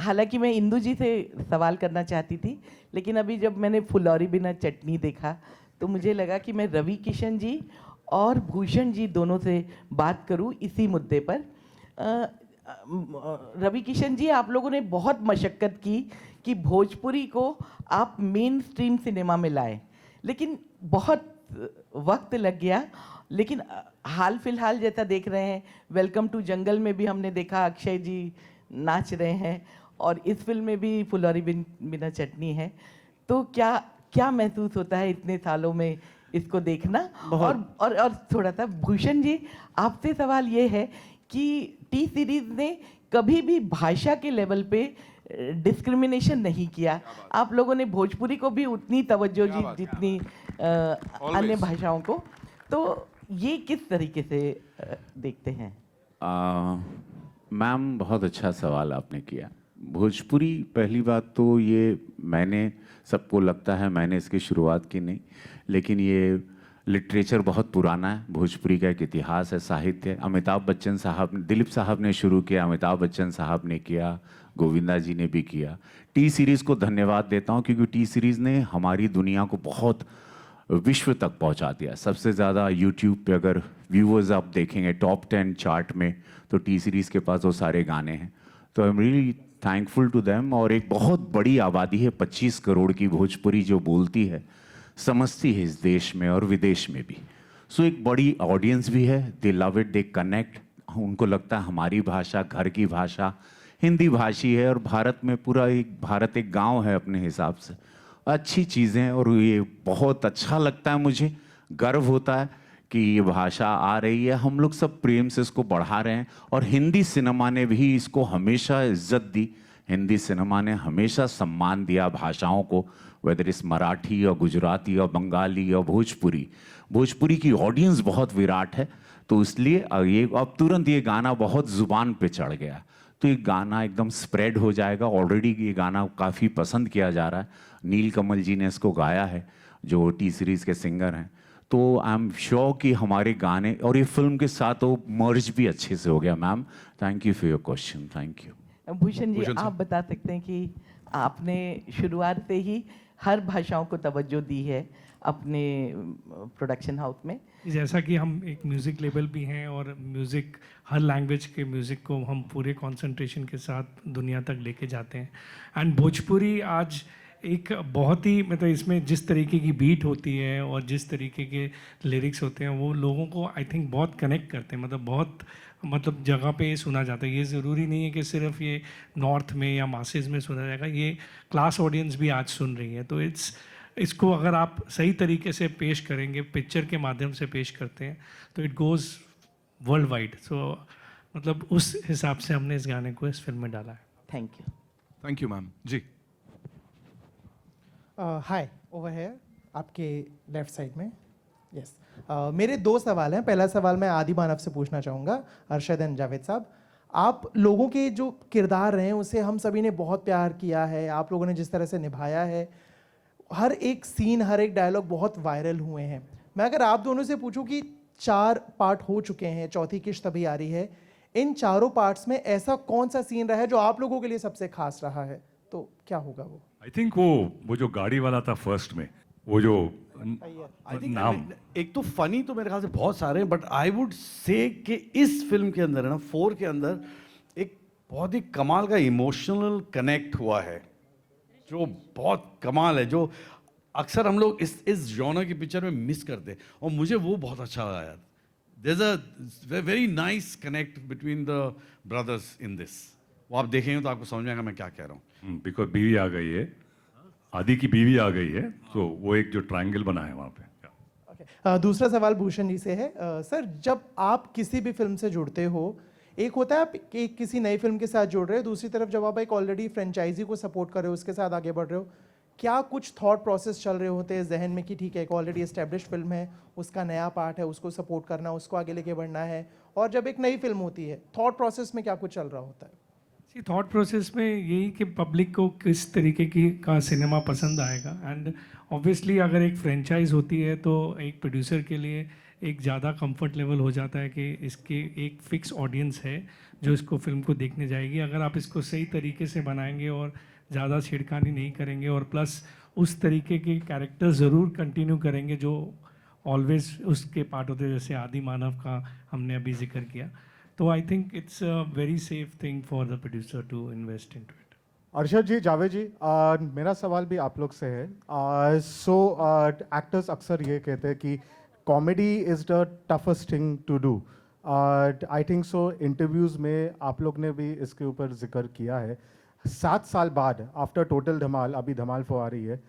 हालांकि मैं इंदु जी से सवाल करना चाहती थी, लेकिन अभी जब मैंने फुलौरी बिना चटनी देखा तो मुझे लगा कि मैं रवि किशन जी और भूषण जी दोनों से बात करूं इसी मुद्दे पर। रवि किशन जी, आप लोगों ने बहुत मशक्क़त की कि भोजपुरी को आप मेन स्ट्रीम सिनेमा में लाएं, लेकिन बहुत वक्त लग गया। लेकिन हाल फिलहाल जैसा देख रहे हैं, वेलकम टू जंगल में भी हमने देखा अक्षय जी नाच रहे हैं, और इस फिल्म में भी फुलौरी बिना चटनी है। तो क्या क्या महसूस होता है इतने सालों में इसको देखना? और थोड़ा सा भूषण जी, आपसे सवाल ये है कि टी सीरीज ने कभी भी भाषा के लेवल पे डिस्क्रिमिनेशन नहीं किया। आप लोगों ने भोजपुरी को भी उतनी तवज्जो दी जितनी अन्य भाषाओं को। तो ये किस तरीके से देखते हैं? मैम, बहुत अच्छा सवाल आपने किया। भोजपुरी, पहली बात तो ये मैंने, सबको लगता है मैंने इसकी शुरुआत की नहीं, लेकिन ये लिटरेचर बहुत पुराना है। भोजपुरी का एक इतिहास है, साहित्य। अमिताभ बच्चन साहब, दिलीप साहब ने शुरू किया, अमिताभ बच्चन साहब ने किया, गोविंदा जी ने भी किया। टी सीरीज़ को धन्यवाद देता हूँ, क्योंकि टी सीरीज़ ने हमारी दुनिया को बहुत विश्व तक पहुंचा दिया। सबसे ज़्यादा यूट्यूब पे अगर व्यूअर्स आप देखेंगे टॉप 10 चार्ट में, तो टी सीरीज़ के पास वो सारे गाने हैं। तो I am really thankful to them. और एक बहुत बड़ी आबादी है, 25 करोड़ की, भोजपुरी जो बोलती है, समझती है इस देश में और विदेश में भी। सो एक बड़ी ऑडियंस भी है, दे लव इट, दे कनेक्ट। उनको लगता है हमारी भाषा, घर की भाषा हिंदी भाषी है, और भारत में पूरा भारत एक गाँव है अपने हिसाब से। अच्छी चीज़ें हैं, और ये बहुत अच्छा लगता है, मुझे गर्व होता है कि ये भाषा आ रही है। हम लोग सब प्रेम से इसको बढ़ा रहे हैं, और हिंदी सिनेमा ने भी इसको हमेशा इज्जत दी। हिंदी सिनेमा ने हमेशा सम्मान दिया भाषाओं को, वेदर इस मराठी और गुजराती और बंगाली और भोजपुरी। भोजपुरी की ऑडियंस बहुत विराट है, तो इसलिए ये अब तुरंत ये गाना बहुत ज़ुबान पे चढ़ गया, तो ये गाना एकदम स्प्रेड हो जाएगा। ऑलरेडी ये गाना काफ़ी पसंद किया जा रहा है। नील कमल जी ने इसको गाया है, जो टी सीरीज़ के सिंगर हैं। तो आई एम श्योर कि हमारे गाने और ये फिल्म के साथ वो मर्ज भी अच्छे से हो गया। Ma'am, thank you for your question. Thank you. Bhushan ji, आप बता सकते हैं कि आपने शुरुआत से ही हर भाषाओं को तवज्जो दी है अपने प्रोडक्शन हाउस में? जैसा कि हम एक म्यूज़िक लेबल भी हैं, और म्यूज़िक, हर लैंग्वेज के म्यूज़िक को हम पूरे कंसंट्रेशन के साथ दुनिया तक लेके जाते हैं। एंड भोजपुरी आज एक बहुत ही, मतलब इसमें जिस तरीके की बीट होती है और जिस तरीके के लिरिक्स होते हैं, वो लोगों को आई थिंक बहुत कनेक्ट करते हैं। मतलब जगह पे सुना जाता है। ये ज़रूरी नहीं है कि सिर्फ ये नॉर्थ में या मासेस में सुना जाएगा, ये क्लास ऑडियंस भी आज सुन रही है। तो इसको अगर आप सही तरीके से पेश करेंगे, पिक्चर के माध्यम से पेश करते हैं, तो इट गोज़ वर्ल्ड वाइड। सो मतलब उस हिसाब से हमने इस गाने को इस फिल्म में डाला है। Thank you. Thank you ma'am जी। हाय, ओवर हेयर आपके लेफ्ट साइड में। यस, मेरे दो सवाल हैं। पहला सवाल मैं आदि मानव से पूछना चाहूँगा, अरशद एंड जावेद साहब। आप लोगों के जो किरदार रहे हैं उसे हम सभी ने बहुत प्यार किया है, आप लोगों ने जिस तरह से निभाया है, हर एक सीन, हर एक डायलॉग बहुत वायरल हुए हैं। मैं अगर आप दोनों से पूछूं कि 4 पार्ट हो चुके हैं, चौथी किश्त अभी आ रही है, इन चारों पार्ट्स में ऐसा कौन सा सीन रहा है जो आप लोगों के लिए सबसे खास रहा है, तो क्या होगा वो? आई थिंक वो जो गाड़ी वाला था फर्स्ट में, वो जो नाम, एक तो फनी तो मेरे ख्याल से बहुत सारे हैं, बट आई वुड से कि इस फिल्म के अंदर है ना, 4 के अंदर एक बहुत ही कमाल का इमोशनल कनेक्ट हुआ है, जो बहुत कमाल है, जो अक्सर हम लोग इस जॉनर की पिक्चर में मिस करते हैं, और मुझे वो बहुत अच्छा लगा यार। There is a very nice connect between the brothers in this. वो आप देखेंगे तो आपको समझ में आएगा मैं क्या कह रहा हूँ। बिकॉज बीवी आ गई है, आदि की बीवी आ गई है, तो वो एक जो ट्रायंगल बना है वहाँ पे। दूसरा सवाल भूषण जी से है। सर, जब आप किसी भी फिल्म से जुड़ते हो, एक होता है आप किसी नई फिल्म के साथ जुड़ रहे हो, दूसरी तरफ जब आप एक ऑलरेडी फ्रेंचाइजी को सपोर्ट कर रहे हो, उसके साथ आगे बढ़ रहे हो, क्या कुछ थॉट प्रोसेस चल रहे होते हैं जहन में कि ठीक है, एक ऑलरेडी एस्टेब्लिश्ड फिल्म है, उसका नया पार्ट है, उसको सपोर्ट करना, उसको आगे लेके बढ़ना है, और जब एक नई फिल्म होती है, थॉट प्रोसेस में क्या कुछ चल रहा होता है? थॉट प्रोसेस में यही कि पब्लिक को किस तरीके का सिनेमा पसंद आएगा। एंड ऑब्वियसली अगर एक फ्रेंचाइज होती है तो एक प्रोड्यूसर के लिए एक ज़्यादा कंफर्ट लेवल हो जाता है कि इसके एक फिक्स ऑडियंस है जो इसको फिल्म को देखने जाएगी। अगर आप इसको सही तरीके से बनाएंगे और ज़्यादा छेड़खानी नहीं करेंगे और प्लस उस तरीके के कैरेक्टर ज़रूर कंटिन्यू करेंगे जो ऑलवेज उसके पार्ट होते हैं, जैसे आदि मानव का हमने अभी जिक्र किया, तो I think it's a very safe thing for the producer to invest into it. Arshad ji, Javed ji, मेरा सवाल भी आप लोग से है। सो एक्टर्स अक्सर ये कहते हैं कि comedy is the toughest thing to do. I think so interviews में आप लोग ने भी इसके ऊपर जिक्र किया है। 7 साल बाद आफ्टर टोटल धमाल, अभी धमाल 4 आ रही है,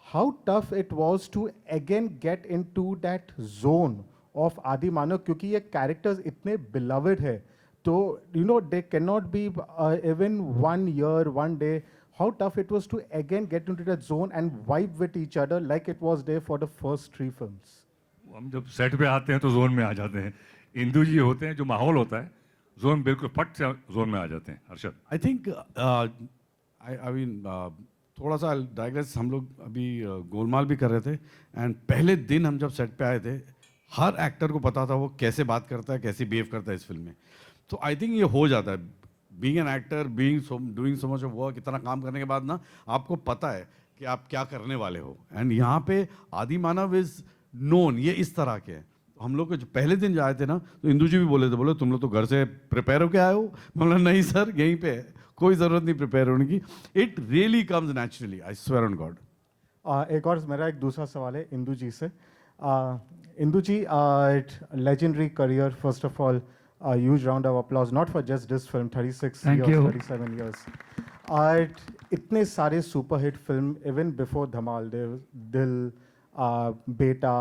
how tough it was to again get into that zone of आदि मानव, क्योंकि ये कैरेक्टर्स इतने बिलवड है, तो you know they cannot be even 1 year 1 day. How tough it was to again get into that zone and vibe with each other like it was there for the first 3 films. हम जब set पे आते हैं तो zone में आ जाते हैं। इंदु जी होते हैं, जो माहौल होता है जोन, बिल्कुल फट से जोन में आ जाते हैं। Harshad, I think I mean थोड़ा सा डायग्रेस, हम लोग अभी गोलमाल भी कर रहे थे एंड पहले दिन हम जब सेट पे आए थे, हर एक्टर को पता था वो कैसे बात करता है, कैसे बिहेव करता है इस फिल्म में। तो आई थिंक ये हो जाता है, being an actor, doing so much of work, इतना काम करने के बाद ना आपको पता है कि आप क्या करने वाले हो। एंड यहाँ पे आदि मानव इज नोन, ये इस तरह के हैं। तो हम लोग को जो पहले दिन जाए थे ना, तो इंदु जी भी बोले थे, बोले तुम लोग तो घर से प्रिपेयर होके आए हो। बोला नहीं सर, यहीं पे है, कोई ज़रूरत नहीं प्रिपेयर होने की। It really comes naturally, I swear on God. एक और मेरा एक दूसरा सवाल है इंदु जी से। इंदु जी, legendary career, first of all, a huge round of applause, not for just this film, 36 Thank years, you. 37 years. इतने सारे super hit film, even before Dhamaal, Dil, Beta,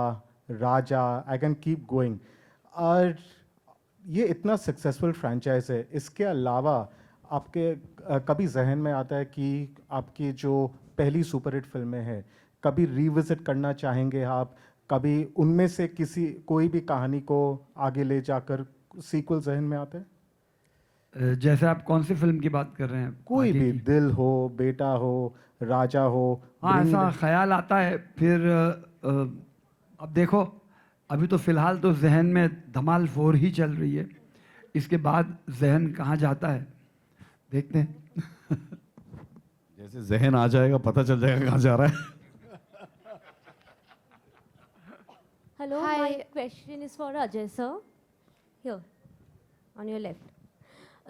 Raja, I can keep going. और ये इतना सक्सेसफुल फ्रेंचाइज है, इसके अलावा आपके कभी जहन में आता है कि आपकी जो पहली सुपर हिट फिल्में हैं, कभी रिविजिट करना चाहेंगे आप? कभी उनमें से कोई भी कहानी को आगे ले जाकर सीक्वल जहन में आता है? जैसे आप कौन सी फिल्म की बात कर रहे हैं? कोई आगे भी, की? दिल हो, बेटा हो, राजा हो। हाँ, ऐसा ख्याल आता है। फिर अब देखो, अभी तो फिलहाल तो जहन में धमाल 4 ही चल रही है, इसके बाद जहन कहाँ जाता है देखते हैं। जैसे जहन आ जाएगा पता चल जाएगा कहाँ जा रहा है। Hello, Hi. my question is for Ajay sir. Here, on your left.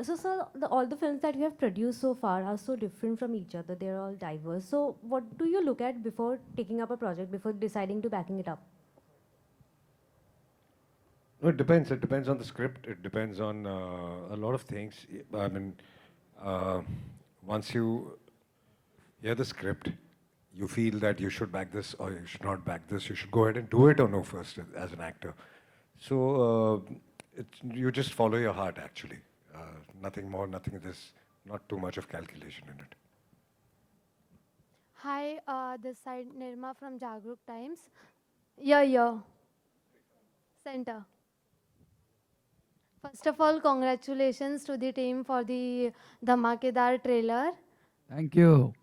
So, sir, all the films that you have produced so far are so different from each other. They're all diverse. So, what do you look at before taking up a project, before deciding to backing it up? No, it depends. It depends on the script. It depends on a lot of things. I mean, once you hear the script, you feel that you should back this or you should not back this. You should go ahead and do it or no first as an actor. So you just follow your heart actually. Nothing more, nothing this, not too much of calculation in it. Hi, this side Nirma from Jagruk Times. Yeah. Center. First of all, congratulations to the team for the Dhamakedar trailer. Thank you.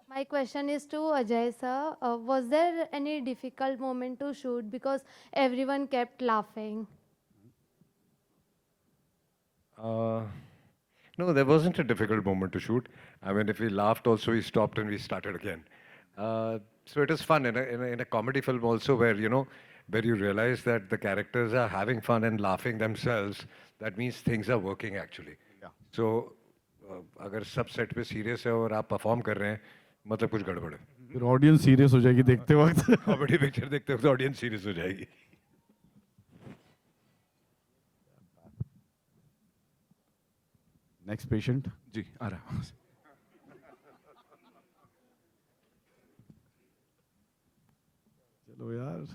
My question is to Ajay sir. Was there any difficult moment to shoot because everyone kept laughing? No, there wasn't a difficult moment to shoot. I mean, if we laughed also, we stopped and we started again. So it is fun in a comedy film also where, you know, where you realize that the characters are having fun and laughing themselves. That means things are working actually. Yeah. So अगर सब set पे serious है और आप perform कर रहे हैं, मतलब कुछ गड़बड़ है। फिर ऑडियंस सीरियस हो जाएगी देखते वक्त। कॉमेडी पिक्चर देखते वक्त ऑडियंस सीरियस हो जाएगी। नेक्स्ट पेशेंट जी आ रहा है। चलो यार।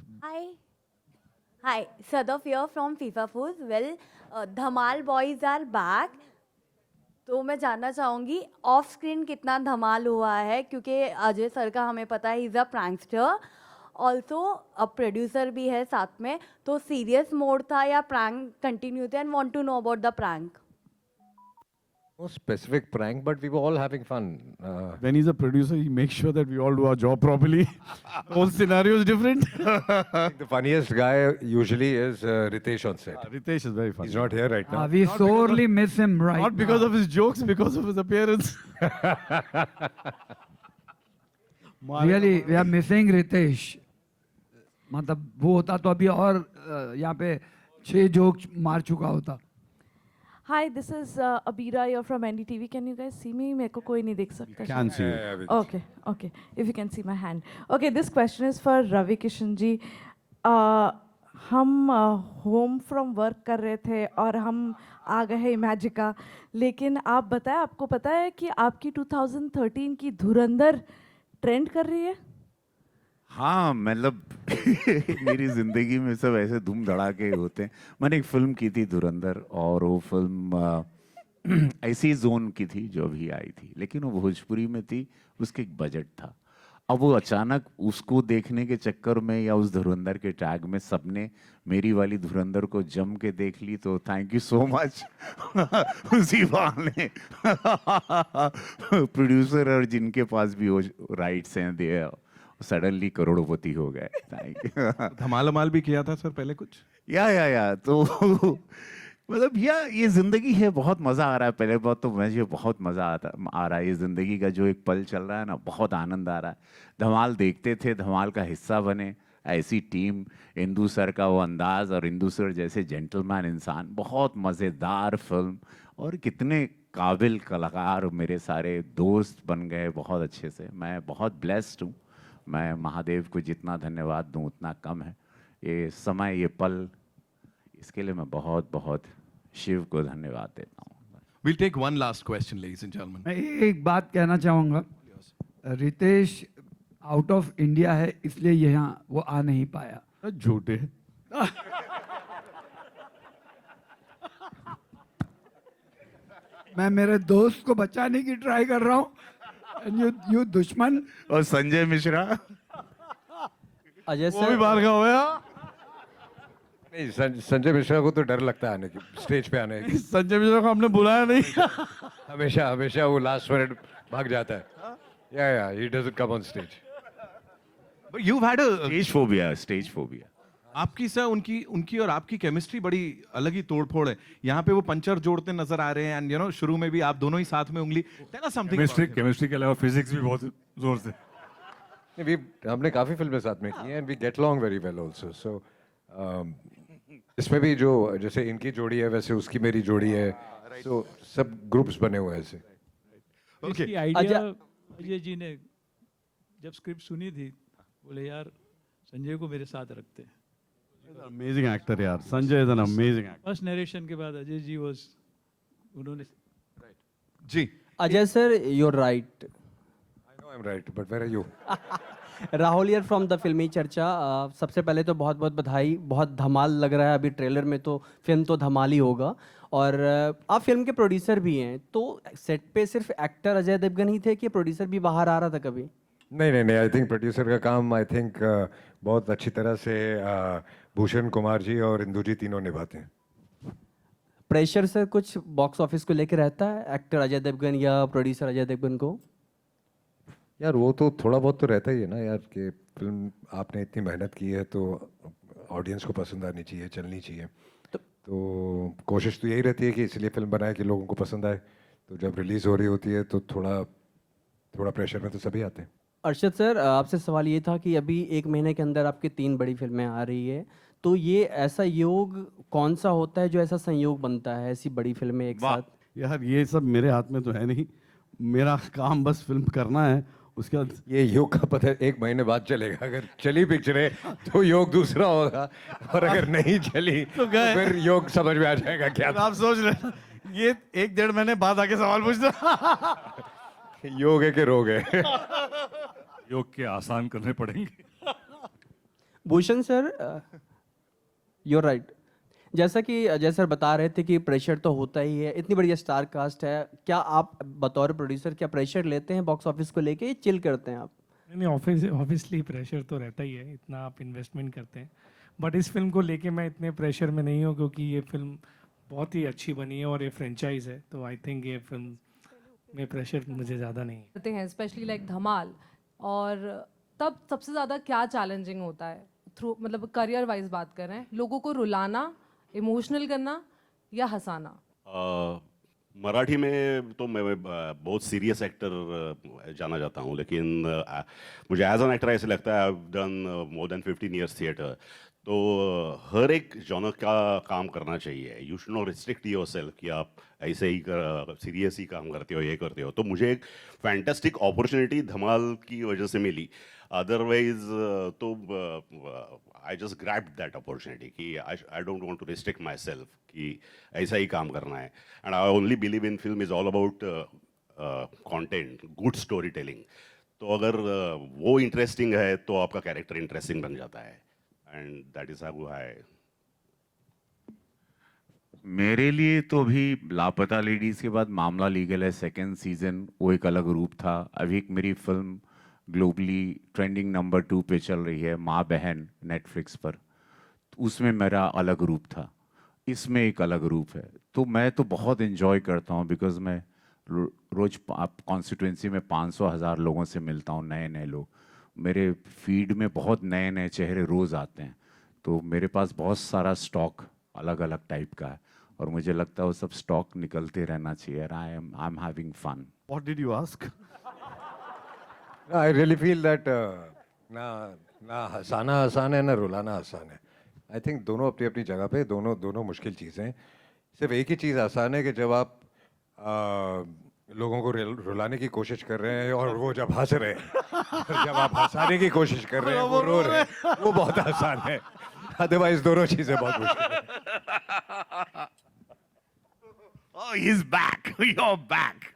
Hi, Sadaf here from FIFA Foods. Well, Dhamal boys are back. तो मैं जानना चाहूँगी ऑफ स्क्रीन कितना धमाल हुआ है, क्योंकि अजय सर का हमें पता है, इज़ अ प्रैंकस्टर, ऑल्सो अब प्रोड्यूसर भी है साथ में, तो सीरियस मोड था या प्रैंक कंटिन्यू थे, and want to know about the prank. No specific prank, but we were all having fun. When he's a producer, he makes sure that we all do our job properly. Whole scenario is different. I think the funniest guy usually is Ritesh on set. Ritesh is very funny. He's not here right now. We sorely miss him right Not because of his jokes, because of his appearance. Really, we are missing Ritesh. मतलब वो होता तो अभी और यहाँ पे 6 joke मार चुका होता. Hi, this is Abira here from NDTV. Can you guys see me? मेरे को कोई नहीं देख सकता. Can see you. Okay, okay. If you can see my hand. Okay, this question is for Ravi Kishan ji. हम home from work कर रहे थे और हम आ गए हैं इमेजिका, लेकिन आप बताएं, आपको पता है कि आपकी 2013 की धुरंधर ट्रेंड कर रही है? हाँ मतलब मेरी जिंदगी में सब ऐसे धूम धड़ाके होते हैं. मैंने एक फिल्म की थी धुरंधर, और वो फिल्म ऐसी जोन की थी जो अभी आई थी, लेकिन वो भोजपुरी में थी, उसके एक बजट था. अब वो अचानक उसको देखने के चक्कर में या उस धुरंधर के टैग में सबने मेरी वाली धुरंधर को जम के देख ली. तो थैंक यू सो मच उसी बहाने प्रोड्यूसर और जिनके पास भी वो राइट्स हैं दे सडनली करोड़पति हो गए. Thank you. धमाल भी किया था सर पहले कुछ? या तो मतलब ये जिंदगी है, बहुत मजा आ रहा है. पहले बात तो मुझे बहुत मजा आ रहा है. ये जिंदगी का जो एक पल चल रहा है ना, बहुत आनंद आ रहा है. धमाल देखते थे, धमाल का हिस्सा बने, ऐसी टीम, इंदु सर का वो अंदाज और इंदु सर जैसे जेंटलमैन इंसान, बहुत मज़ेदार फिल्म, और कितने काबिल कलाकार मेरे सारे दोस्त बन गए बहुत अच्छे से. मैं बहुत ब्लेस्ड हूँ. मैं महादेव को जितना धन्यवाद दूँ उतना कम है. ये समय, ये पल, इसके लिए मैं बहुत बहुत शिव को धन्यवाद देता हूँ. We'll take one last question, ladies and gentlemen. मैं एक बात कहना चाहूँगा. रितेश आउट ऑफ इंडिया है, इसलिए यहाँ वो आ नहीं पाया. झूठे. मैं मेरे दोस्त को बचाने की ट्राई कर रहा हूँ. यू दुश्मन. और संजय मिश्रा अजय वो भी सर, बाहर का होया. नहीं, संजय मिश्रा को तो डर लगता है आने की, स्टेज पे आने की. संजय मिश्रा को हमने बुलाया नहीं. हमेशा वो लास्ट मिनट भाग जाता है. या he doesn't come on stage. But you've had a stage phobia. आपकी सर उनकी और आपकी केमिस्ट्री बड़ी अलग ही तोड़फोड़ है. यहाँ पे वो पंचर जोड़ते नजर आ रहे हैं, एंड यू नो शुरू में भी आप दोनों ही साथ में उंगली. Tell us something. केमिस्ट्री के अलावा फिजिक्स भी बहुत जोर से. हमने काफी फिल्में साथ में की हैं, and we get along very well also. So इसमें भी जो जैसे इनकी जोड़ी है वैसे उसकी मेरी जोड़ी है. सो सब ग्रुप्स बने हुए हैं ऐसे. Okay. आइडिया अजय जी ने जब स्क्रिप्ट सुनी थी, बोले यार संजय को मेरे साथ रखते हैं. अमेजिंग एक्टर यार. Sanjay is an amazing actor. First narration के बाद अजय जी उन्होंने जी. Ajay sir, you're right. I know I'm right, but where are you? Rahul here from the फिल्मी चर्चा. सबसे पहले तो बहुत बहुत बधाई. बहुत धमाल लग रहा है अभी ट्रेलर में, तो फिल्म तो धमाल ही होगा. और आप फिल्म के प्रोड्यूसर भी हैं, तो सेट पे सिर्फ एक्टर अजय देवगन ही थे कि प्रोड्यूसर भी बाहर आ रहा था कभी? नहीं. आई थिंक प्रोड्यूसर का काम आई थिंक बहुत अच्छी तरह से भूषण कुमार जी और इंदु जी तीनों निभाते हैं. प्रेशर सर कुछ बॉक्स ऑफिस को लेकर रहता है एक्टर अजय देवगन या प्रोड्यूसर अजय देवगन को? यार वो तो थोड़ा बहुत तो रहता ही है ना यार, कि फिल्म आपने इतनी मेहनत की है तो ऑडियंस को पसंद आनी चाहिए, चलनी चाहिए. तो कोशिश तो यही रहती है कि इसलिए फिल्म बनाए कि लोगों को पसंद आए. तो जब रिलीज हो रही होती है तो थोड़ा प्रेशर में तो सभी आते हैं. अर्शद सर, आपसे सवाल ये था कि अभी 1 महीने के अंदर आपकी 3 बड़ी फिल्में आ रही है, तो ये ऐसा योग कौन सा होता है जो ऐसा संयोग बनता है ऐसी बड़ी फिल्में एक साथ? यार ये सब मेरे हाथ में तो है नहीं. मेरा काम बस फिल्म करना है. उसके बाद ये योग का पता 1 महीने बाद चलेगा. अगर चली पिक्चरें तो योग दूसरा होगा, और अगर नहीं चली तो फिर योग समझ में आ जाएगा क्या था. आप सोच रहे ये 1-1.5 महीने बाद आके सवाल पूछते. योग है कि रोग है? योग के आसान करने पड़ेंगे. Bhushan sir, you're right. जैसा कि अजय सर बता रहे थे कि प्रेशर तो होता ही है, इतनी बड़ी स्टार कास्ट है, क्या आप बतौर प्रोड्यूसर क्या प्रेशर लेते हैं बॉक्स ऑफिस को लेके, चिल करते हैं आप? नहीं, ऑब्वियसली प्रेशर तो रहता ही है, इतना आप इन्वेस्टमेंट करते हैं. बट इस फिल्म को लेके मैं इतने प्रेशर में नहीं हूँ, क्योंकि ये फिल्म बहुत ही अच्छी बनी है और ये फ्रेंचाइज है, तो आई थिंक ये फिल्म में प्रेशर मुझे ज़्यादा नहीं है। करते हैं स्पेशली लाइक धमाल, और तब सबसे ज़्यादा क्या चैलेंजिंग होता है थ्रू, मतलब करियर वाइज बात कर रहे हैं, लोगों को रुलाना, इमोशनल करना या हंसाना? मराठी में तो मैं बहुत सीरियस एक्टर जाना जाता हूँ, लेकिन मुझे एज एन एक्टर ऐसे लगता है I have done more than 15 years theatre, तो हर एक जॉनर का काम करना चाहिए। You should not restrict yourself कि आप ऐसे ही सीरियस ही काम करते हो, ये करते हो। तो मुझे एक फैंटास्टिक अपॉर्चुनिटी धमाल की वजह से मिली, अदरवाइज तो I just grabbed that opportunity कि I don't want to restrict myself कि ऐसा ही काम करना है। And I only believe in film is all about content, good story telling. तो अगर वो इंटरेस्टिंग है तो आपका कैरेक्टर इंटरेस्टिंग बन जाता है, and that is how I. मेरे लिए तो अभी लापता लेडीज के बाद मामला लीगल है सेकेंड सीजन, वो एक अलग रूप था। अभी एक मेरी फिल्म ग्लोबली ट्रेंडिंग नंबर 2 पे चल रही है, माँ बहन, नेटफ्लिक्स पर, उसमें मेरा अलग रूप था, इसमें एक अलग रूप है। तो मैं तो बहुत इन्जॉय करता हूँ, बिकॉज मैं रोज़ कॉन्स्टिट्यूंसी में 500,000 लोगों से मिलता हूँ, नए नए लोग। मेरे फीड में बहुत नए नए चेहरे रोज़ आते हैं, तो मेरे पास बहुत सारा स्टॉक अलग अलग टाइप का है, और मुझे लगता है वो सब स्टॉक निकलते रहना चाहिए। I am having fun. What did you ask? I really feel that ना हंसाना आसान है ना रुलाना आसान है। आई थिंक दोनों अपनी अपनी जगह पे दोनों मुश्किल चीज़ें हैं। सिर्फ एक ही चीज़ आसान है कि जब आप लोगों को रुलाने की कोशिश कर रहे हैं और वो जब हंस रहे हैं, और जब आप हंसाने की कोशिश कर रहे हैं वो रो रहे हैं, वो बहुत आसान है। अदरवाइज दोनों चीज़ें बहुत मुश्किल है। Oh, he's back. You're back.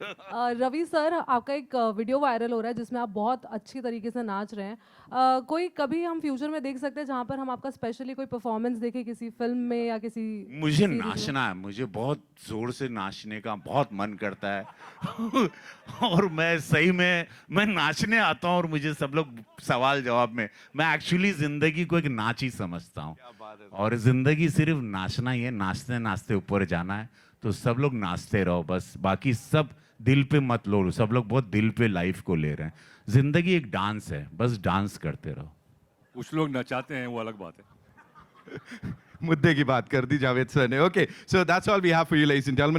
Ravi sir, आपका एक वीडियो वायरल हो रहा है जिसमें आप बहुत अच्छी तरीके से नाच रहे हैं। कोई कभी हम फ्यूचर में देख सकते हैं जहाँ पर हम आपका स्पेशली कोई परफॉर्मेंस देखें किसी फिल्म में या किसी मुझे सीरीज में? नाचना है, मुझे बहुत जोर से नाचने का बहुत मन करता है और मैं सही में मैं नाचने आता हूँ, और मुझे सब लोग सवाल जवाब में, मैं एक्चुअली जिंदगी को एक नाच ही समझता हूँ, और जिंदगी सिर्फ नाचना ही है, नाचते नाचते ऊपर जाना है। तो सब लोग नाचते रहो बस, बाकी सब दिल पे मत लो। सब लोग बहुत दिल पे लाइफ को ले रहे हैं। जिंदगी एक डांस है, बस डांस करते रहो। कुछ लोग नचाते हैं, वो अलग बात है। मुद्दे की बात कर दी जावेद सर ने। Okay, so that's all we have for you ladies and gentleman.